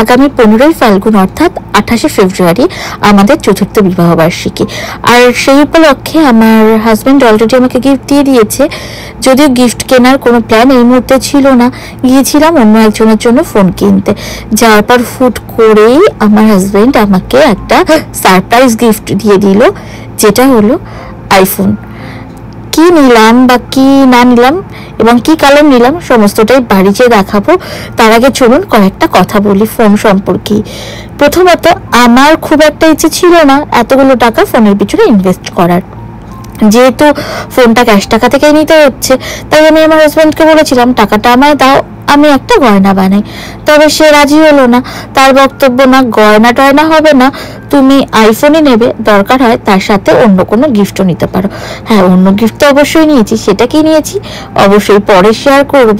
আগামী 15ই ফাল্গুন অর্থাৎ 28শে ফেব্রুয়ারি আমাদের চতুর্থ বিবাহবার্ষিকী। আর সেই উপলক্ষে আমার হাজব্যান্ড অলরেডি আমাকে গিফট দিয়ে দিয়েছে। যদিও গিফট কেনার কোনো প্ল্যান এই মুহূর্তে ছিল না, গিয়েছিলাম অন্য একজনের জন্য ফোন কিনতে। যাওয়ার পর ফুট করেই আমার হাজব্যান্ড আমাকে একটা সারপ্রাইজ গিফট দিয়ে দিল, যেটা হলো আইফোন। কি নিলাম বা কি না নিলাম এবং কি কালার নিলাম সমস্তটাই বাড়ি যেয়ে দেখাবো। তার আগে চলুন কয়েকটা কথা বলি ফোন সম্পর্কে। প্রথমত, আমার খুব একটা ইচ্ছে ছিল না এতগুলো টাকা ফোনের পিছনে ইনভেস্ট করার। যেহেতু ফোনটা ক্যাশ টাকা থেকে নিতে হচ্ছে, তাই আমি আমার হাজব্যান্ডকে বলেছিলাম টাকাটা আমায় দাও, আমি একটা গয়না বানাই। তবে সে রাজি হলো না। তার বক্তব্য, না গয়না টয়না হবে না, তুমি আইফোনই নেবে, দরকার হয় তার সাথে অন্য কোনো গিফটও নিতে পারো। হ্যাঁ, অন্য গিফট তো অবশ্যই নিয়েছি, সেটা কি নিয়েছি অবশ্যই পরে শেয়ার করব।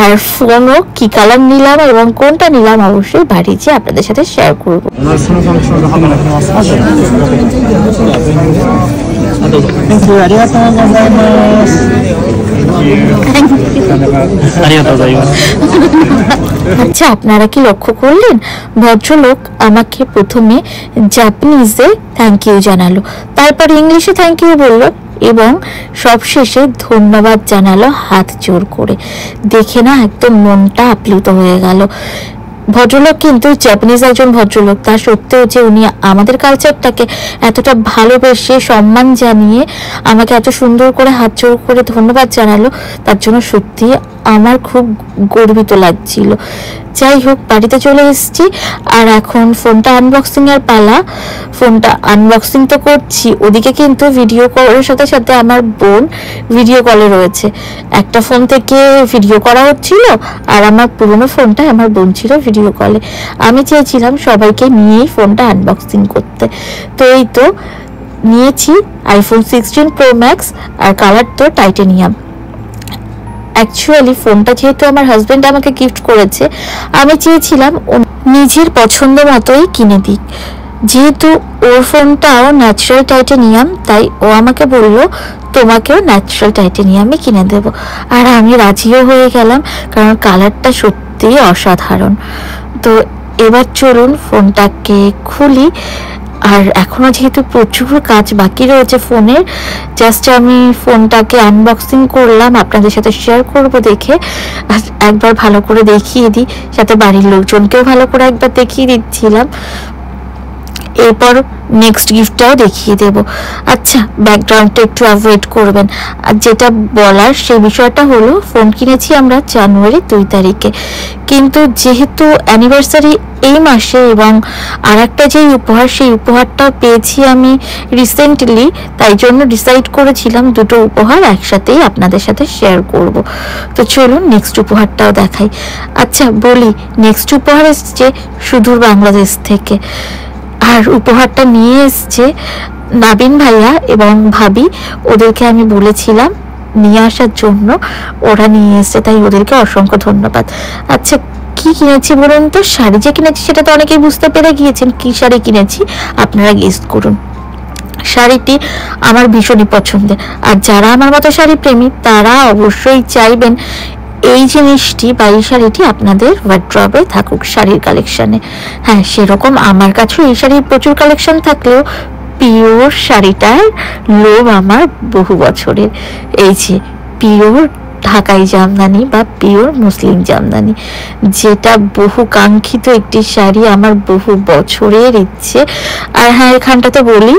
আর ফোনও কি কালার নিলাম এবং কোনটা নিলাম অবশ্যই বাড়ি যেয়ে আপনাদের সাথে শেয়ার করবো। আচ্ছা, আপনারা কি লক্ষ্য করলেন ভদ্রলোক আমাকে প্রথমে জাপানিজে থ্যাংক ইউ জানালো, তারপর ইংলিশে থ্যাংক ইউ বললো এবং সবশেষে ধন্যবাদ জানালো হাত জোর করে। দেখে না একদম মনটা আপ্লুত হয়ে গেল। ভদ্রলোক কিন্তু জাপানিজ একজন ভদ্রলোক, তা সত্ত্বেও যে উনি আমাদের কালচারটাকে এতটা ভালোবেসে সম্মান জানিয়ে আমাকে এত সুন্দর করে হাত জোড় করে ধন্যবাদ জানালো, তার জন্য সত্যি আমার খুব গর্বিত লাগছিল। যাই হোক, বাড়িতে চলে এসেছি আর এখন ফোনটা আনবক্সিং এর পালা। ফোনটা আনবক্সিং তো করছি, ওদিকে কিন্তু ভিডিও কলের সাথে সাথে আমার বোন ভিডিও কলে রয়েছে। একটা ফোন থেকে ভিডিও করা হচ্ছিল আর আমার পুরোনো ফোনটা আমার বোন ছিল ভিডিও কলে। আমি চেয়েছিলাম সবাইকে নিয়েই ফোনটা আনবক্সিং করতে। তো এই তো নিয়েছি আইফোন 16 প্রো ম্যাক্স, আর কালার তো টাইটেনিয়াম। অ্যাকচুয়ালি ফোনটা যেহেতু আমার হাজব্যান্ড আমাকে গিফট করেছে, আমি চেয়েছিলাম নিজের পছন্দ মতোই কিনে দিক। যেহেতু ওর ফোনটাও ন্যাচারাল টাইটেনিয়াম, তাই ও আমাকে বলল তোমাকেও ন্যাচারাল টাইটেনিয়ামই কিনে দেবো। আর আমি রাজিও হয়ে গেলাম, কারণ কালারটা সত্যিই অসাধারণ। তো এবার চলুন ফোনটাকে খুলি। আর এখনো যেহেতু প্রচুর কাজ বাকি রয়েছে ফোনের, জাস্ট আমি ফোনটাকে আনবক্সিং করলাম, আপনাদের সাথে শেয়ার করব দেখে। একবার ভালো করে দেখিয়ে দিই, সাথে বাড়ির লোকজনকেও ভালো করে একবার দেখিয়ে দিচ্ছিলাম। এরপর নেক্সট গিফটটাও দেখিয়ে দেব। আচ্ছা, ব্যাকগ্রাউন্ডটা একটু অ্যাভয়েড করবেন। আর যেটা বলার সেই বিষয়টা হলো, ফোন কিনেছি আমরা জানুয়ারি 2 তারিখে, কিন্তু যেহেতু অ্যানিভার্সারি এই মাসে এবং আর একটা যেই উপহার, সেই উপহারটা পেয়েছি আমি রিসেন্টলি, তাই জন্য ডিসাইড করেছিলাম দুটো উপহার একসাথেই আপনাদের সাথে শেয়ার করব। তো চলুন নেক্সট উপহারটাও দেখাই। আচ্ছা বলি, নেক্সট উপহার এসছে সুদূর বাংলাদেশ থেকে, আর উপহারটা নিয়ে এসছে নাবিন ভাইয়া এবং ভাবি। ওদেরকে আমি বলেছিলাম নিয়ে আসার জন্য, ওরা নিয়ে এসছে, তাই ওদেরকে অসংখ্য ধন্যবাদ। আচ্ছা, কি কিনেছি বলুন তো? শাড়ি যে কিনেছি সেটা তো অনেকেই বুঝতে পেরে গিয়েছেন কি শাড়ি কিনেছি, আপনারা গেস করুন। শাড়িটি আমার ভীষণই পছন্দের, আর যারা আমার মতো শাড়ি প্রেমী তারা অবশ্যই চাইবেন এই জিনিসটি বা এই শাড়িটি আপনাদের ওয়ার্ড্রবে থাকুক শাড়ির কালেকশনে। হ্যাঁ, সেরকম আমার কাছেও এই শাড়ির প্রচুর কালেকশন থাকলেও পিওর শাড়িটার লোভ আমার বহু বছরের। এই যে পিওর ঢাকাই জামদানি বা পিওর মুসলিম জামদানি, যেটা বহু কাঙ্ক্ষিত একটি শাড়ি, আমার বহু বছরের ইচ্ছে। আর হ্যাঁ, এখানটাতে বলি,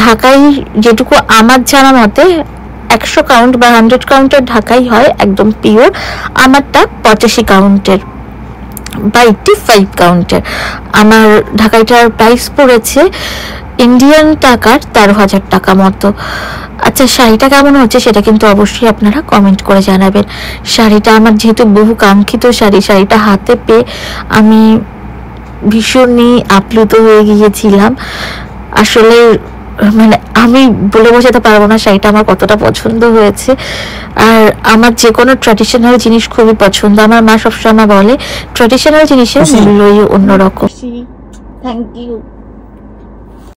ঢাকাই যেটুকু আমার জানা মতে 100 কাউন্ট বা 100 কাউন্টের ঢাকাই হয় একদম পিওর। আমারটা 85 কাউন্টের বা 85 কাউন্টের। আমার ঢাকাইটার প্রাইস পড়েছে ইন্ডিয়ান টাকার 13,000 টাকা মতো। আচ্ছা, শাড়িটা কেমন হচ্ছে সেটা কিন্তু অবশ্যই আপনারা কমেন্ট করে জানাবেন। শাড়িটা আমার যেহেতু বহু কাঙ্ক্ষিত শাড়ি, শাড়িটা হাতে পেয়ে আমি ভীষণই আপ্লুত হয়ে গিয়েছিলাম। আসলে মানে আমি বলে বোঝাতে পারবো না শাড়িটা আমার কতটা পছন্দ হয়েছে। আর আমার যে কোনো ট্র্যাডিশনাল জিনিস খুবই পছন্দ। আমার মা সবসময় বলে ট্র্যাডিশনাল জিনিসের মূল্যই অন্যরকম। Thank you.